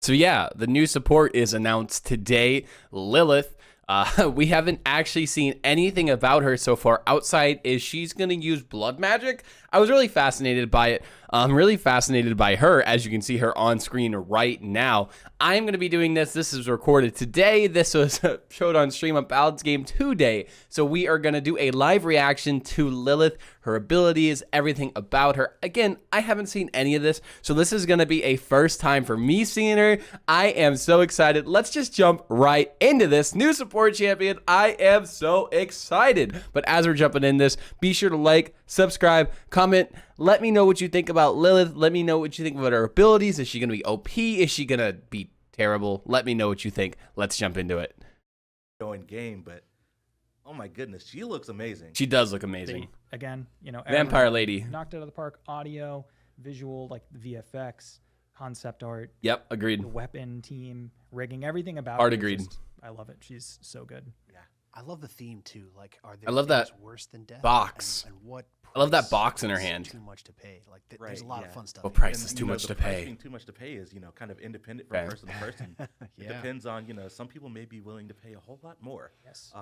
So yeah, the new support is announced today, Lillith. We haven't actually seen anything about her so far outside is she's going to use blood magic. I was really fascinated by it. I'm really fascinated by her, as you can see her on screen right now. I'm going to be doing this. This is recorded today. This was showed on stream on Paladins game today. So we are going to do a live reaction to Lillith, her abilities, everything about her. Again, I haven't seen any of this, so this is going to be a first time for me seeing her. I am so excited. Let's just jump right into this. New support champion. I am so excited. But as we're jumping in this, be sure to like, subscribe, comment. Let me know what you think about Lillith. Let me know what you think about her abilities. Is she going to be OP? Is she going to be terrible? Let me know what you think. Let's jump into it. Going game, but oh my goodness, she looks amazing. She does look amazing. Again, you know, Vampire Lady. Knocked out of the park. Audio, visual, like the VFX, concept art. Yep, agreed. The weapon team, rigging, everything about Art her. agreed. I love it. She's so good. Yeah, I love the theme too. Like, are there I love that worse than death? box. And what? I love that price box in her is hand. Too much to pay. Like, Right, there's a lot yeah. of fun stuff. What in here. price is too much to the price pay? being too much to pay is, kind of independent from Okay. person to person. It Yeah. depends on, some people may be willing to pay a whole lot more. Yes.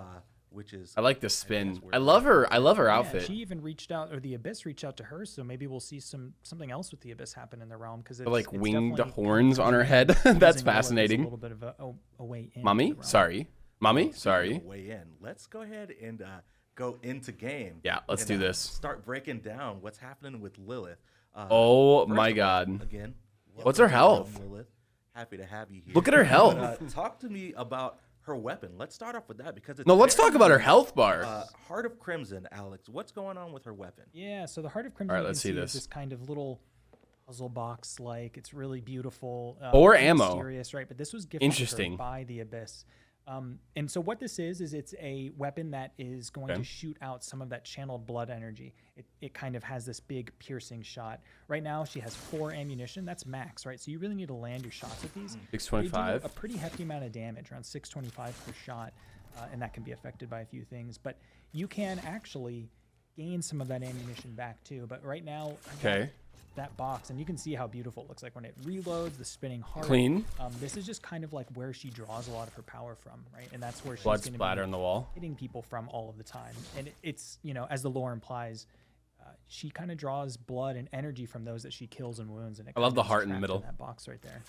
Which is I like the spin. that's where I love her. I love her Yeah, outfit. she even reached out, or the Abyss reached out to her, so maybe we'll see something else with the Abyss happen in the realm because it's Like it's winged definitely horns on her head. using That's Lilith as fascinating. A little bit of a way in. Mommy, sorry. Mommy, sorry. Way in. Let's go ahead and go into game. Yeah, let's and, do this. Start breaking down what's happening with Lillith. Oh First my of all, God. Again, What's welcome her to health? Lillith. Happy to have you here. Look at her health. But, talk to me about her weapon. Let's start off with that because it's No, let's very talk about her unique. health bar. Heart of Crimson, Alex. What's going on with her weapon? Yeah, so the Heart of Crimson. All right, you let's can see is this. this kind of little puzzle box, like it's really beautiful. Or very ammo. Mysterious, right? But this was gifted Interesting. to her by the Abyss. And so what this is it's a weapon that is going Okay. to shoot out some of that channeled blood energy. It kind of has this big piercing shot. Right now she has 4 ammunition. That's max, right? So you really need to land your shots with these. They do 625. a pretty hefty amount of damage, around 625 per shot, and that can be affected by a few things. But you can actually gain some of that ammunition back too. But right now, I got Okay. that box, and you can see how beautiful it looks like when it reloads, the spinning heart. Clean. This is just kind of like where she draws a lot of her power from, right? And that's where she's Blood going to splatter be on the wall. hitting people from all of the time. And it's, as the lore implies, she kind of draws blood and energy from those that she kills and wounds. And it I love kind the of is heart in the trapped middle. that box right there.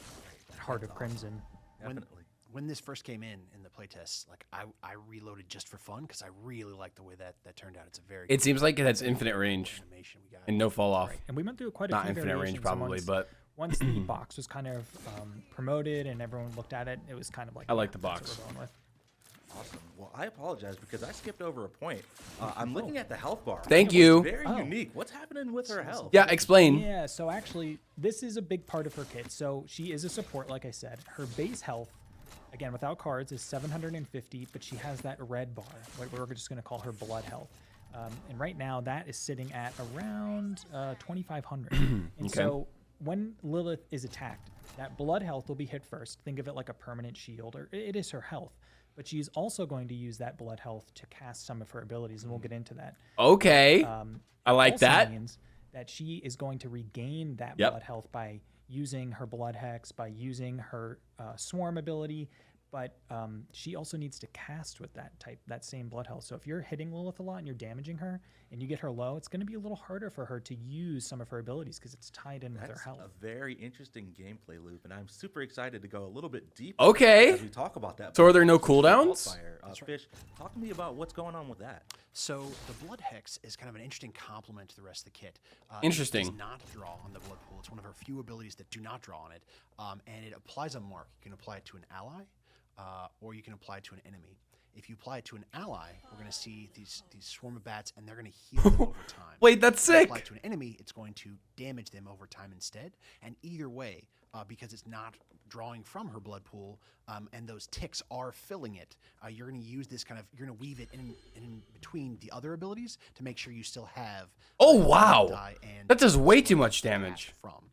That Heart of Crimson. Definitely. When this first came in the playtest, like I reloaded just for fun because I really like the way that turned out. It's a very. It seems like it has infinite range animation we got. and no fall off. And we went through quite a Not few infinite range variations, and probably, once, but once the box was kind of promoted and everyone looked at it, it was kind of like, I like the that's what box. we're going with. Awesome. Well, I apologize because I skipped over a point. I'm looking at the health bar. Thank It you. looks very Oh. unique. What's happening with her health? Yeah, explain. Yeah, so actually, this is a big part of her kit. So she is a support, like I said. Her base health, again, without cards, is 750, but she has that red bar, what we're just going to call her blood health. And right now, that is sitting at around 2,500. And so when Lillith is attacked, that blood health will be hit first. Think of it like a permanent shield, or it is her health. But she's also going to use that blood health to cast some of her abilities, and we'll get into that. Okay. I like Also that. means that she is going to regain that Yep. blood health by using her blood hex, by using her swarm ability, but she also needs to cast with that same blood health. So if you're hitting Lillith a lot and you're damaging her and you get her low, it's going to be a little harder for her to use some of her abilities because it's tied in with her That's health. a very interesting gameplay loop, and I'm super excited to go a little bit deeper Okay. as we talk about that. So are there no Wildfire. cooldowns? Fish, talk to me about what's going on with that. So the blood hex is kind of an interesting complement to the rest of the kit. Interesting. It does not draw on the blood pool. It's one of her few abilities that do not draw on it, and it applies a mark. You can apply it to an ally, or you can apply it to an enemy. If you apply it to an ally, we're going to see these swarm of bats, and they're going to heal them over time. Wait, that's If you sick. apply it to an enemy, it's going to damage them over time instead. And either way, because it's not drawing from her blood pool, and those ticks are filling it, you're going to use this you're going to weave it in between the other abilities to make sure you still have. Oh, wow. die and That does way too much cast damage. From.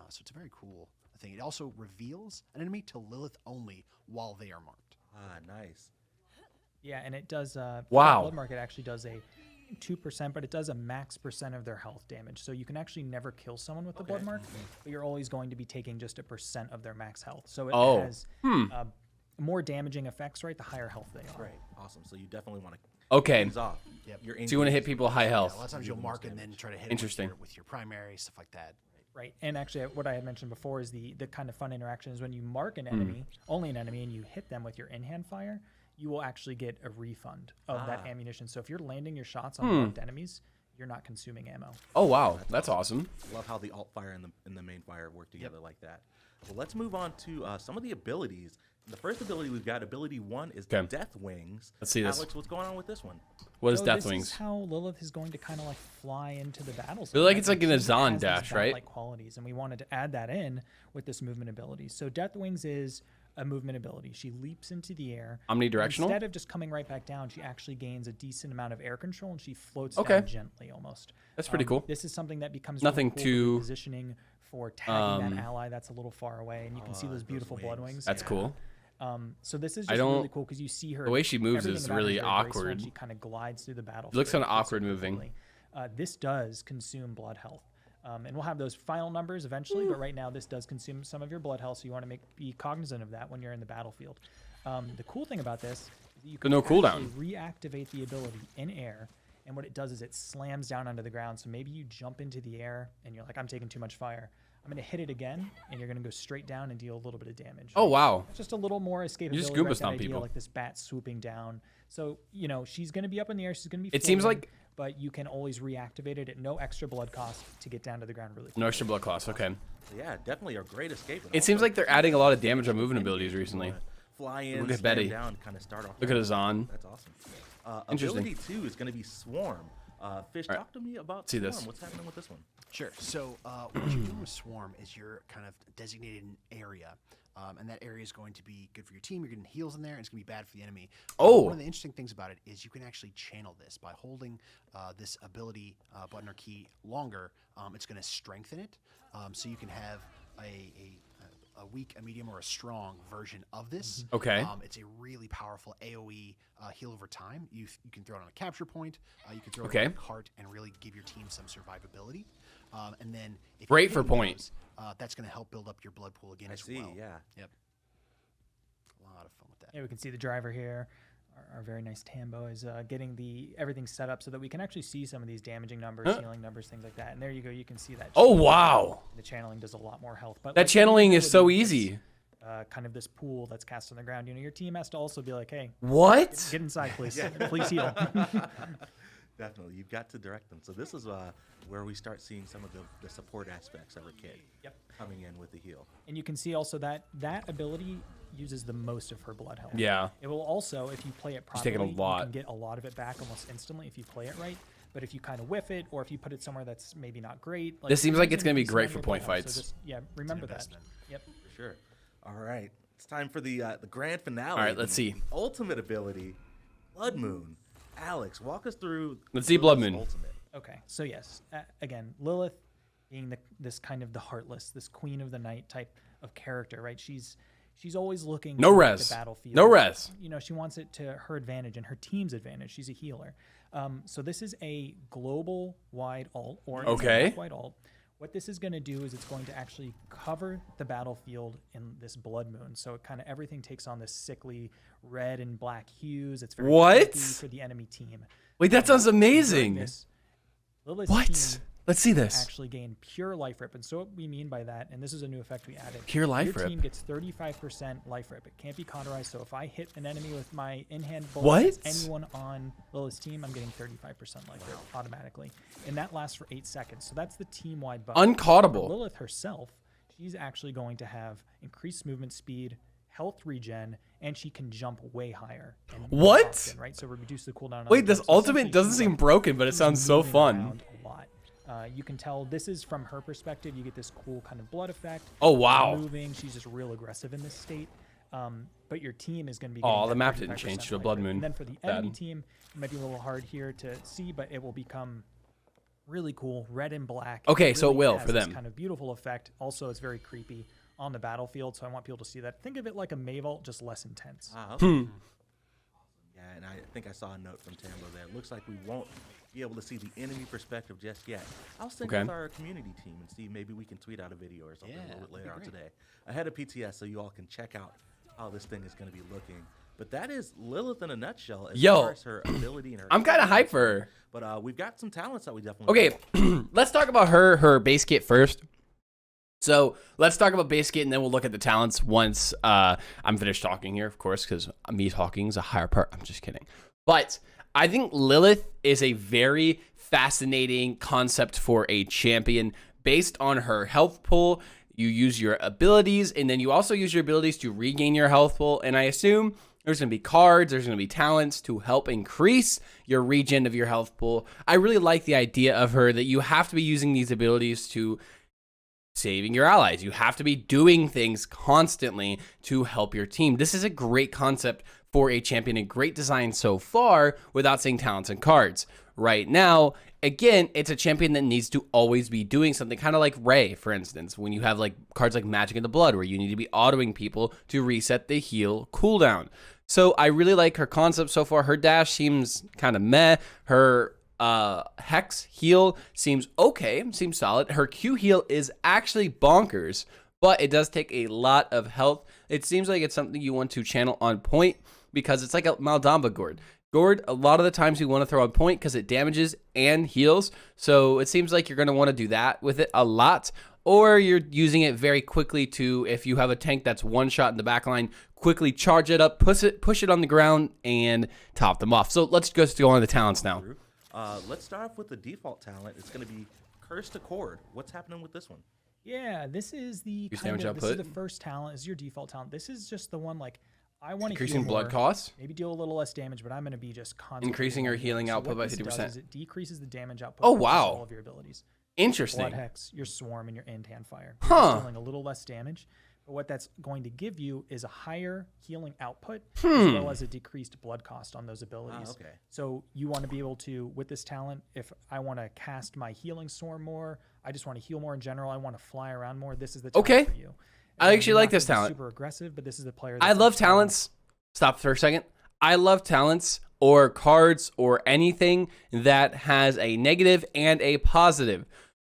So it's a very cool thing. It also reveals an enemy to Lillith only while they are marked. Ah, nice. Yeah, and it does. Wow. Blood mark, it actually does a 2%, but it does a max percent of their health damage. So you can actually never kill someone with the blood mark, but you're always going to be taking just a percent of their max health. So it has more damaging effects, right? The higher health they are. Right. Awesome. So you definitely want to Okay. things off. Yep. Your So you want to hit people high A health. lot of times you'll mark and then try to hit it Interesting. with your primary, stuff like that. Right. And actually, what I had mentioned before is the kind of fun interaction is when you mark an enemy, only an enemy, and you hit them with your in-hand fire, you will actually get a refund of that ammunition. So if you're landing your shots on marked enemies, you're not consuming ammo. Oh wow, that's awesome. Love how the alt fire and the main fire work together like that. Well, let's move on to some of the abilities. The first ability we've got, ability 1, is Okay. Death Wings. Let's see this. Alex, what's going on with this one? What is So Death this Wings? is how Lillith is going to kind of like fly into the battle. Feel like it's like in a She Zon has these dash, right? bat-like qualities, and we wanted to add that in with this movement ability. So Death Wings is a movement ability. She leaps into the air. Omnidirectional? Instead of just coming right back down, she actually gains a decent amount of air control, and she floats Okay. down gently almost. That's pretty cool. This is something that becomes Nothing really cool too, for positioning for tagging that ally that's a little far away, and you can see those beautiful blood wings. That's cool. So this is I just don't- really cool because you see her. the way she moves everything is about her really very graceful, and awkward. She kind of glides through the battle. It looks kinda awkward moving. This does consume blood health. And we'll have those final numbers eventually, but right now this does consume some of your blood health, so you want to be cognizant of that when you're in the battlefield. The cool thing about this is that you can no actually cooldown. reactivate the ability in air, and what it does is it slams down onto the ground. So maybe you jump into the air and you're like, I'm taking too much fire. I'm going to hit it again, and you're going to go straight down and deal a little bit of damage. Oh wow. Just a little more escapability. just Goomba right? That stomp idea, people. like this bat swooping down. So, you know, she's going to be up in the air. She's going to be It seems floating, like- but you can always reactivate it at no extra blood cost to get down to the ground really quick. No extra blood cost. Okay. So yeah, definitely a great escape. It seems like they're adding a lot of damage on movement abilities recently. Fly in, Look at slam Betty. down, kind of start off. Look at Azan. That's awesome. Interesting. Ability 2 is going to be Swarm. Fish, All right. talk to me about See Swarm. this. What's happening with this one? Sure. So what you're doing with Swarm is you're kind of designated an area, and that area is going to be good for your team. You're getting heals in there, and it's going to be bad for the enemy. Oh. One of the interesting things about it is you can actually channel this by holding this ability button or key longer. It's going to strengthen it, so you can have a weak, a medium, or a strong version of this. Okay. It's a really powerful AoE heal over time. You can throw it on a capture point. You can throw Okay. it on a cart and really give your team some survivability. And then if Great you're for hitting point. those, that's going to help build up your blood pool again I as see, well. yeah. Yep. A lot of fun with that. Yeah, we can see the driver here. Our very nice Tambo is getting everything set up so that we can actually see some of these damaging numbers, healing numbers, things like that. And there you go. You can see that. Oh wow. The channeling does a lot more health. But That like channeling is so this, easy. kind of this pool that's cast on the ground. You know, your team has to also be like, hey, What? get inside, please. Please heal. Definitely. You've got to direct them. So this is where we start seeing some of the support aspects of her kit coming in with the heal. And you can see also that that ability uses the most of her blood health. Yeah. It will also, if you play it She's properly, taking a lot. you can get a lot of it back almost instantly if you play it right. But if you kind of whiff it, or if you put it somewhere that's maybe not great, This seems like it's going gonna to be great for point fights. So just, remember that. investment. Yep. For sure. All right. It's time for the grand finale. All right, let's see. The ultimate ability, Blood Moon. Alex, walk us through. Let's see Blood Lilith's Moon. Ultimate. Okay, so yes, again, Lilith being this kind of the heartless, this queen of the night type of character, right? She's always looking No to make res. the battlefield. No res. You know, she wants it to her advantage and her team's advantage. She's a healer. So this is a global wide alt or Okay. wide alt. What this is going to do is it's going to actually cover the battlefield in this blood moon. So it kind of everything takes on this sickly red and black hues. It's very What? creepy for the enemy team. Wait, that sounds During amazing. this, Lilith's What? team Let's see this. actually gain pure life rip. And so what we mean by that, and this is a new effect we added. Pure life Your rip? team gets 35% life rip. It can't be cauterized. So if I hit an enemy with my in-hand bullet, What? anyone on Lilith's team, I'm getting 35% life rip automatically. And that lasts for 8 seconds. So that's the team-wide buff. Uncaughtable. For Lilith herself, she's actually going to have increased movement speed, health regen, and she can jump way higher. and What? often, right? So reduce the cooldown. on Wait, the this jump. So ultimate essentially doesn't she's seem like- broken, but it she's sounds so moving fun. around a lot. You can tell this is from her perspective. You get this cool kind of blood effect. Oh, She's wow. moving. She's just real aggressive in this state. But your team is going to be. Oh, getting the that map didn't 35% change to a life blood rate. moon. And then for the Bad. enemy team, it might be a little hard here to see, but it will become really cool, red and black. Okay, so it will has for this them. kind of beautiful effect. Also, it's very creepy on the battlefield, so I want people to see that. Think of it like a Mayvault, just less intense. Okay. Yeah, and I think I saw a note from Tambo there. It looks like we won't be able to see the enemy perspective just yet. I'll sync with our community team and see maybe we can tweet out a video or something a little bit later on today ahead of PTS so you all can check out how this thing is going to be looking. But that is Lillith in a nutshell as far as her ability and her. I'm kind of hyped for her. But we've got some talents that we definitely. Okay, let's talk about her base kit first. So let's talk about base kit, and then we'll look at the talents once I'm finished talking here, of course, because me talking is a higher part. I'm just kidding. But I think Lillith is a very fascinating concept for a champion based on her health pool. You use your abilities, and then you also use your abilities to regain your health pool. And I assume there's going to be cards, there's going to be talents to help increase your regen of your health pool. I really like the idea of her that you have to be using these abilities to saving your allies. You have to be doing things constantly to help your team. This is a great concept for a champion and great design so far without saying talents and cards. Right now, again, it's a champion that needs to always be doing something, kind of like Ray, for instance, when you have like cards like Magic in the Blood, where you need to be autoing people to reset the heal cooldown. So I really like her concept so far. Her dash seems kind of meh. Her Hex heal seems okay, seems solid. Her Q heal is actually bonkers, but it does take a lot of health. It seems like it's something you want to channel on point because it's like a Maldamba Gourd. Gourd, a lot of the times you want to throw on point because it damages and heals. So it seems like you're going to want to do that with it a lot. Or you're using it very quickly to, if you have a tank that's one shot in the back line, quickly charge it up, push it on the ground, and top them off. So let's just go on to the talents now. Let's start off with the default talent. It's going to be Cursed Accord. What's happening with this one? Yeah, this is the This is the first talent. This is your default talent. This is just the one like I want to increasing blood costs. Maybe deal a little less damage, but I'm going to be just constantly increasing your healing so output by 50%. Does is it decreases the damage output. Oh of wow! all of your abilities. Interesting. Blood Hex, your Swarm, and your Intan Fire. You're just dealing a little less damage. But what that's going to give you is a higher healing output as well as a decreased blood cost on those abilities. Okay. So you want to be able to, with this talent, if I want to cast my healing Swarm more, I just want to heal more in general, I want to fly around more, this is the talent for you. I actually like this talent. Super aggressive, but this is the player. I love talents. Stop for a second. I love talents or cards or anything that has a negative and a positive.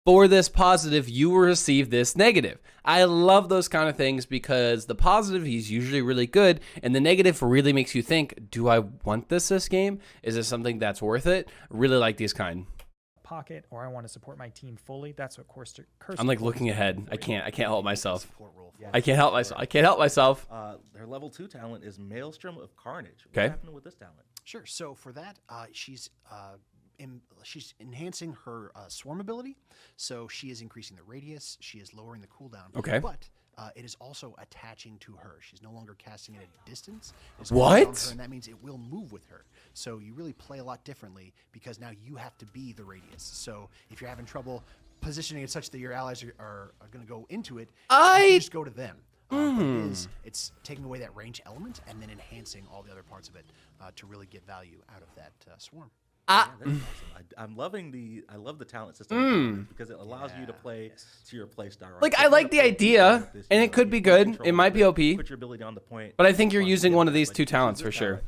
For this positive, you will receive this negative. I love those kind of things because the positive, he's usually really good, and the negative really makes you think, do I want this game? Is this something that's worth it? Really like these kind. Pocket, or I want to support my team fully. That's what Curse. I'm like looking ahead. I can't help myself. Yeah, I can't help myself. I can't help myself. Her level 2 talent is Maelstrom of Carnage. What's Okay. happening with this talent? Sure. So for that, she's enhancing her swarm ability. So she is increasing the radius. She is lowering the cooldown. Okay. But it is also attaching to her. She's no longer casting it at a distance. It's What? on her, and that means it will move with her. So you really play a lot differently because now you have to be the radius. So if you're having trouble positioning it such that your allies are going to go into it, you can just go to them. But it's taking away that range element and then enhancing all the other parts of it to really get value out of that swarm. Yeah, that's awesome. I love the talent system because it allows you to play to your play style. Right? Like, So I if like you're the gonna play idea, like this, and you it know, could you be can good. control It might be it, OP. Put your ability on the point. But I think you're Fun to using get one it, of these like, two choose talents this for sure. talent.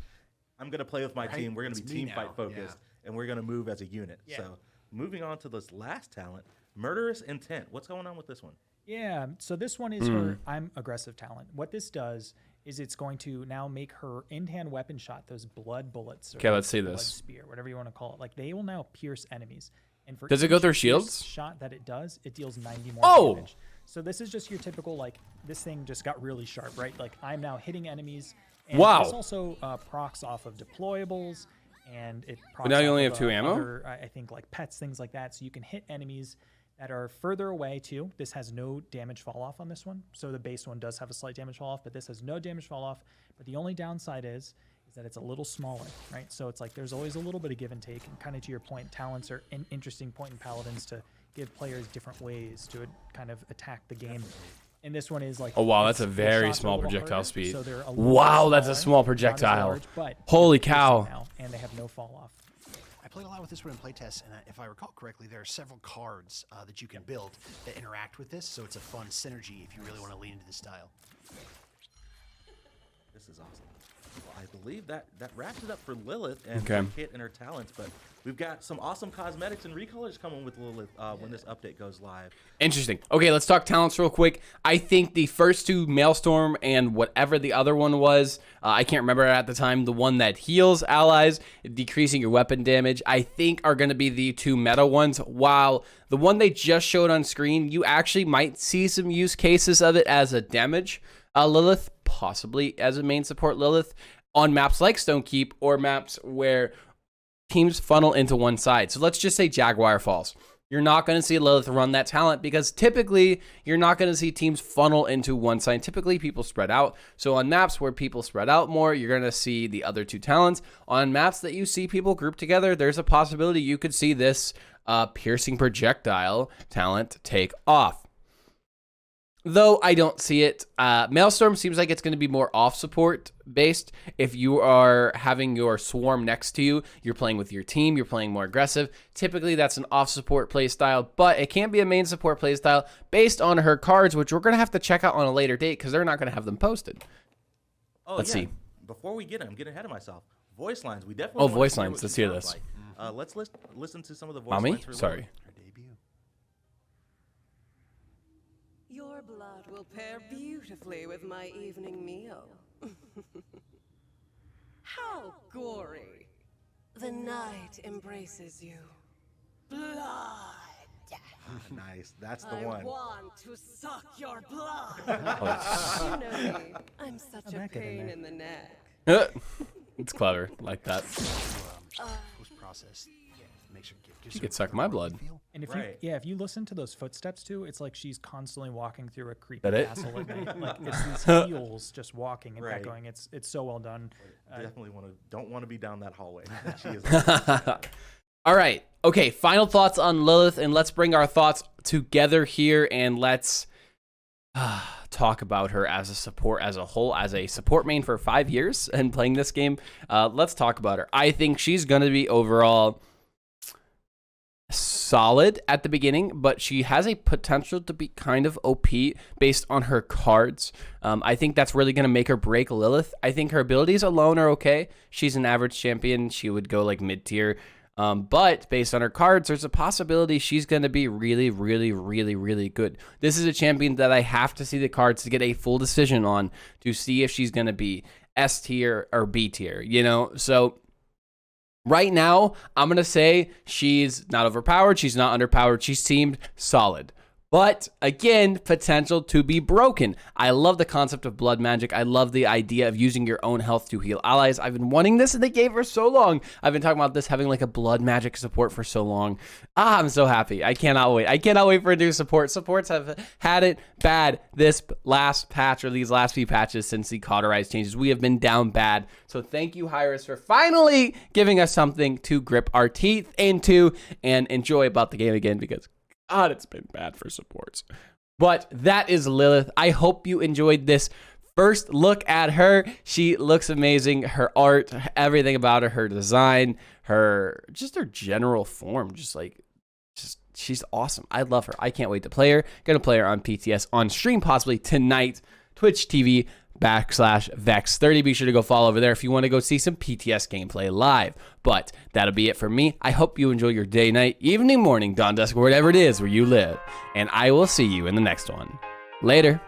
I'm gonna play with my team. We're gonna be It's me team now. fight focused, and we're gonna move as a unit. So moving on to this last talent, Murderous Intent. What's going on with this one? Yeah, so this one is her I'm aggressive talent. What this does is it's going to now make her in-hand weapon shot, those blood bullets. Okay, let's see blood this. Spear, whatever you want to call it. Like, they will now pierce enemies. And for Does it go each through pierce shields? shot that it does, it deals 90 more Oh! damage. So this is just your typical, like, this thing just got really sharp, right? Like, I'm now hitting enemies. And Wow. This also procs off of deployables, and it procs now you off only of, have 2 ammo? other, I think, like pets, things like that. So you can hit enemies that are further away too. This has no damage fall off on this one. So the base one does have a slight damage fall off, but this has no damage fall off. But the only downside is that it's a little smaller, right? So it's like there's always a little bit of give and take. And kind of to your point, talents are an interesting point in Paladins to give players different ways to kind of attack the game. And this one is like, Oh wow, that's a the very shots are small a little projectile harder, speed. so they're a little Wow, that's a smaller, small not as projectile. large, but Holy they're piercing cow. now, and they have no fall off. I played a lot with this one in playtest, and if I recall correctly, there are several cards that you can build that interact with this, so it's a fun synergy if you really want to lean into the style. This is awesome. I believe that wraps it up for Lillith and Okay. her kit and her talents, but we've got some awesome cosmetics and recolors coming with Lillith when this update goes live. Interesting. Okay, let's talk talents real quick. I think the first two, Maelstrom and whatever the other one was, I can't remember at the time, the one that heals allies, decreasing your weapon damage, I think are going to be the two meta ones, while the one they just showed on screen, you actually might see some use cases of it as a damage Lillith, possibly as a main support Lillith, on maps like Stonekeep or maps where teams funnel into one side. So let's just say Jaguar Falls. You're not going to see Lillith run that talent because typically you're not going to see teams funnel into one side. Typically people spread out. So on maps where people spread out more, you're going to see the other two talents. On maps that you see people group together, there's a possibility you could see this piercing projectile talent take off. Though I don't see it. Maelstrom seems like it's going to be more off support based. If you are having your swarm next to you, you're playing with your team, you're playing more aggressive. Typically that's an off support play style, but it can be a main support play style based on her cards, which we're going to have to check out on a later date because they're not going to have them posted. Oh, Let's see. Before we get it, I'm getting ahead of myself. Voice lines. We definitely want to voice hear lines. what Let's she hear sounds this. like. Let's listen to some of the voice Mommy? lines for Sorry. Lillith. Her debut. Your blood will pair beautifully with my evening meal. How gory. The night embraces you. Blood. Nice. That's the I one. want to suck your blood. You know me. I'm such a that get in pain there? in the neck. It's clever, like that. Post process. Make sure She could suck my blood. And if Right. if you listen to those footsteps too, it's like she's constantly walking through a creepy That it? castle at night. Like it's these heels just walking and Right. echoing. It's so well done. Definitely don't want to be down that hallway. She is. All right. Okay, final thoughts on Lillith, and let's bring our thoughts together here, and let's talk about her as a support as a whole, as a support main for 5 years and playing this game. Let's talk about her. I think she's going to be overall solid at the beginning, but she has a potential to be kind of OP based on her cards. I think that's really going to make or break Lillith. I think her abilities alone are okay. She's an average champion. She would go like mid-tier. But based on her cards, there's a possibility she's going to be really, really, really, really good. This is a champion that I have to see the cards to get a full decision on to see if she's going to be S tier or B tier, you know? So right now, I'm going to say she's not overpowered. She's not underpowered. She seemed solid. But again, potential to be broken. I love the concept of blood magic. I love the idea of using your own health to heal allies. I've been wanting this in the game for so long. I've been talking about this having like a blood magic support for so long. I'm so happy. I cannot wait. I cannot wait for a new support. Supports have had it bad this last patch or these last few patches since the cauterized changes. We have been down bad. So thank you, Hyris, for finally giving us something to grip our teeth into and enjoy about the game again, because God, it's been bad for supports. But that is Lillith. I hope you enjoyed this first look at her. She looks amazing. Her art, everything about her design, her general form, she's awesome. I love her. I can't wait to play her. Gonna play her on PTS on stream possibly tonight. Twitch TV/Vex30. Be sure to go follow over there if you want to go see some PTS gameplay live. But that'll be it for me. I hope you enjoy your day, night, evening, morning, dawn, dusk, whatever it is where you live. And I will see you in the next one. Later.